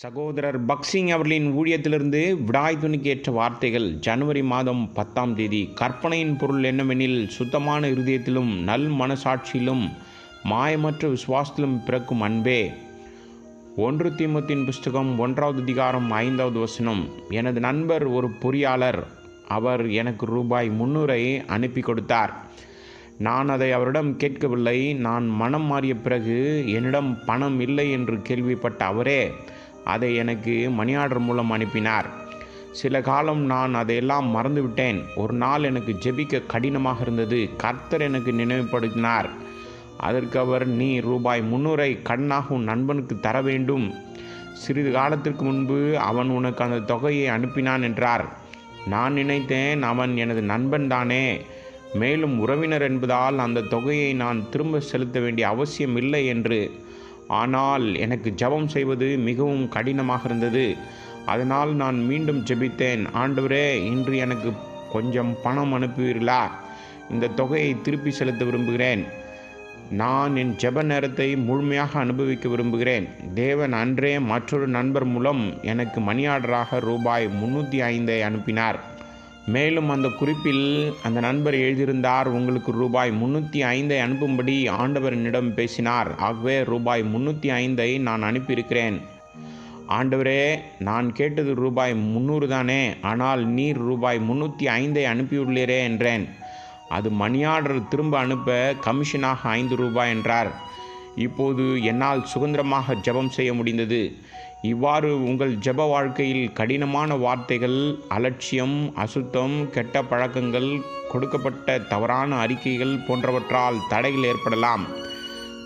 சகோதரர் பக்சிங் அவர்களின் ஊழியத்திலிருந்து விடாய் துணிக்கு ஏற்ற வார்த்தைகள். ஜனவரி மாதம் 10ஆம் தேதி. கற்பனையின் பொருள் என்னவெனில், சுத்தமான இருதயத்திலும் நல் மனசாட்சியிலும் மாயமற்ற விசுவாசத்திலும் பிறக்கும் அன்பே. 1 தீமோத்தேயுவின் புஸ்தகம் 1வது அதிகாரம் 5வது வசனம். எனது நண்பர் ஒரு பொறியாளர். அவர் எனக்கு ரூபாய் 300 அனுப்பி கொடுத்தார். நான் அதை அவரிடம் கேட்கவில்லை. நான் மனம் மாறிய பிறகு என்னிடம் பணம் இல்லை என்று கேள்விப்பட்ட அவரே அதை எனக்கு மணி ஆர்டர் மூலம் அனுப்பினார். சில காலம் நான் அதையெல்லாம் மறந்துவிட்டேன். ஒரு நாள் எனக்கு ஜெபிக்க கடினமாக இருந்தது. கர்த்தர் எனக்கு நினைவுபடுத்தினார். அதற்கு அவர், நீ ரூபாய் 300 கடனாக உன் நண்பனுக்கு தர வேண்டும். சிறிது காலத்திற்கு முன்பு அவன் உனக்கு அந்த தொகையை அனுப்பினான் என்றார். நான் நினைத்தேன், அவன் எனது நண்பன் தானே, மேலும் உறவினர் என்பதால் அந்த தொகையை நான் திரும்ப செலுத்த வேண்டிய அவசியம் இல்லை என்று. ஆனால் எனக்கு ஜெபம் செய்வது மிகவும் கடினமாக இருந்தது. அதனால் நான் மீண்டும் ஜெபித்தேன். ஆண்டவரே, இன்று எனக்கு கொஞ்சம் பணம் அனுப்புவீர்களா? இந்த தொகையை திருப்பி செலுத்த விரும்புகிறேன். நான் என் ஜெப நேரத்தை முழுமையாக அனுபவிக்க விரும்புகிறேன். தேவன் அன்றே மற்றொரு நண்பர் மூலம் எனக்கு மணி ஆர்டராக ரூபாய் 305 அனுப்பினார். மேலும் அந்த குறிப்பில் அந்த நண்பர் எழுதியிருந்தார், உங்களுக்கு ரூபாய் 305 அனுப்பும்படி ஆண்டவர் என்னிடம் பேசினார். ஆகவே ரூபாய் 305 நான் அனுப்பியிருக்கிறேன். ஆண்டவரே, நான் கேட்டது ரூபாய் 300 தானே, ஆனால் நீர் ரூபாய் 305 அனுப்பியுள்ளீரே என்றேன். அது மணி ஆர்டர் திரும்ப அனுப்ப கமிஷனாக 5 ரூபாய் என்றார். இப்போது என்னால் சுதந்திரமாக ஜெபம் செய்ய முடிந்தது. இவ்வாறு உங்கள் ஜெப வாழ்க்கையில் கடினமான வார்த்தைகள், அலட்சியம், அசுத்தம், கெட்ட பழக்கங்கள், கொடுக்கப்பட்ட தவறான அறிக்கைகள் போன்றவற்றால் தடைகள் ஏற்படலாம்.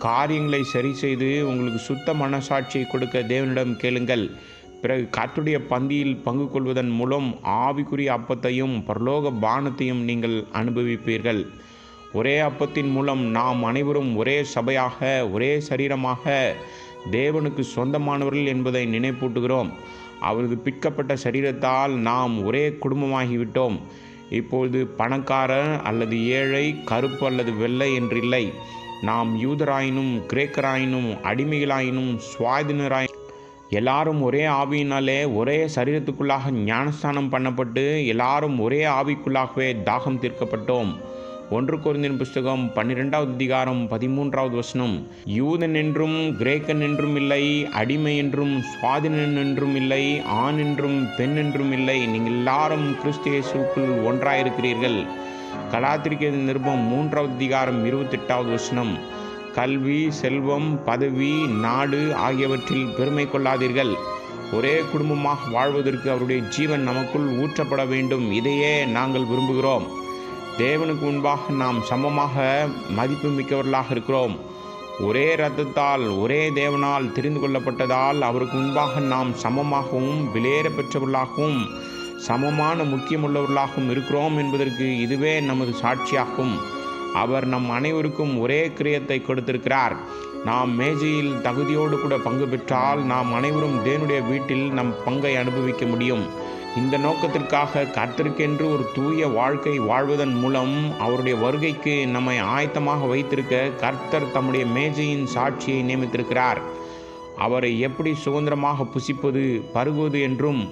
காரியங்களை சரி செய்து உங்களுக்கு சுத்த மனசாட்சியை கொடுக்க தேவனிடம் கேளுங்கள். பிறகு கர்த்தருடைய பந்தியில் பங்கு கொள்வதன் மூலம் ஆவிக்குரிய அப்பத்தையும் பரலோக பானத்தையும் நீங்கள் அனுபவிப்பீர்கள். ஒரே அப்பத்தின் மூலம் நாம் அனைவரும் ஒரே சபையாக, ஒரே சரீரமாக தேவனுக்கு சொந்தமானவர்கள் என்பதை நினைப்பூட்டுகிறோம். அவரது பிற்கப்பட்ட சரீரத்தால் நாம் ஒரே குடும்பமாகிவிட்டோம். இப்பொழுது பணக்காரர் அல்லது ஏழை, கருப்பு அல்லது வெள்ளை என்றில்லை. நாம் யூதராயினும் கிரேக்கராயினும் அடிமைகளாயினும் சுவாதீனராய் எல்லாரும் ஒரே ஆவியினாலே ஒரே சரீரத்துக்குள்ளாக ஞானஸ்தானம் பண்ணப்பட்டு எல்லாரும் ஒரே ஆவிக்குள்ளாகவே தாகம் தீர்க்கப்பட்டோம். 1 கொரிந்தியர் புஸ்தகம் 12வது அதிகாரம் 13வது வசனம். யூதன் என்றும் கிரேக்கன் என்றும் இல்லை, அடிமை என்றும் சுவாதீனன் என்றும் இல்லை, ஆண் என்றும் பெண் என்றும் இல்லை, நீங்கள் எல்லாரும் கிறிஸ்து இயேசுவுக்குள் ஒன்றாயிருக்கிறீர்கள். கலாத்தியர் நிருபம் 3வது அதிகாரம் 28வது வசனம். கல்வி, செல்வம், பதவி, நாடு ஆகியவற்றில் பெருமை கொள்ளாதீர்கள். ஒரே குடும்பமாக வாழ்வதற்கு அவருடைய ஜீவன் நமக்குள் ஊற்றப்பட வேண்டும். இதையே நாங்கள் விரும்புகிறோம். தேவனுக்கு முன்பாக நாம் சமமாக மதிப்பு மிக்கவர்களாக இருக்கிறோம். ஒரே இரத்தத்தால் ஒரே தேவனால் தெரிந்து கொள்ளப்பட்டதால் அவருக்கு முன்பாக நாம் சமமாகவும் விலையேற பெற்றவர்களாகவும் சமமான முக்கியமுள்ளவர்களாகவும் இருக்கிறோம் என்பதற்கு இதுவே நமது சாட்சியாகும். அவர் நம் அனைவருக்கும் ஒரே கிரியத்தை கொடுத்திருக்கிறார். நாம் மேஜையில் தகுதியோடு கூட பங்கு பெற்றால் நாம் அனைவரும் தேவனுடைய வீட்டில் நம் பங்கை அனுபவிக்க முடியும். இந்த நோக்கத்திற்காக கர்த்தருக்கென்று ஒரு தூய வாழ்க்கை வாழ்வதன் மூலம் அவருடைய வருகைக்கு நம்மை ஆயத்தமாக வைத்திருக்க கர்த்தர் தம்முடைய மேஜையின் சாட்சியை நியமித்திருக்கிறார். அவரை எப்படி சுதந்திரமாக புசிப்பது, பருகுவது என்றும்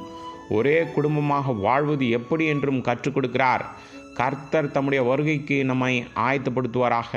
ஒரே குடும்பமாக வாழ்வது எப்படி என்றும் கற்றுக் கொடுக்கிறார். கர்த்தர் தம்முடைய வருகைக்கு நம்மை ஆயத்தப்படுத்துவாராக.